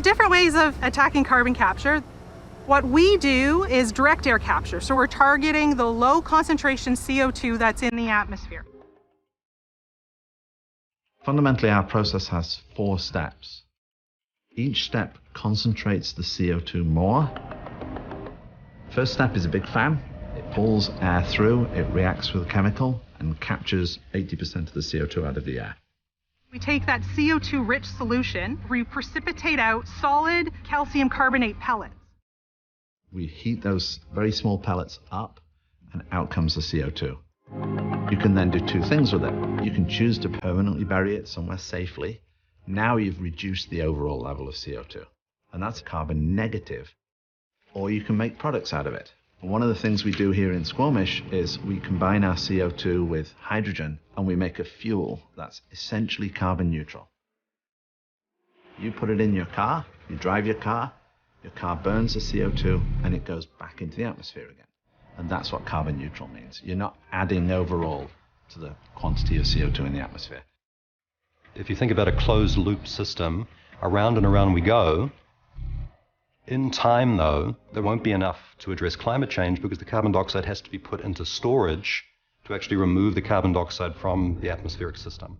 there's different ways of attacking carbon capture. What we do is direct air capture. So we're targeting the low concentration CO2 that's in the atmosphere. Fundamentally, our process has 4 steps. Each step concentrates the CO2 more. First step is a big fan. It pulls air through, it reacts with a chemical and captures 80% of the CO2 out of the air. We take that CO2-rich solution, we precipitate out solid calcium carbonate pellets. We heat those very small pellets up, and out comes the CO2. You can then do 2 things with it. You can choose to permanently bury it somewhere safely. Now you've reduced the overall level of CO2, and that's carbon negative. Or you can make products out of it. One of the things we do here in Squamish is we combine our CO2 with hydrogen, and we make a fuel that's essentially carbon neutral. You put it in your car, you drive your car burns the CO2, and it goes back into the atmosphere again. And that's what carbon neutral means. You're not adding overall to the quantity of CO2 in the atmosphere. If you think about a closed loop system, around and around we go. In time, though, there won't be enough to address climate change because the carbon dioxide has to be put into storage to actually remove the carbon dioxide from the atmospheric system.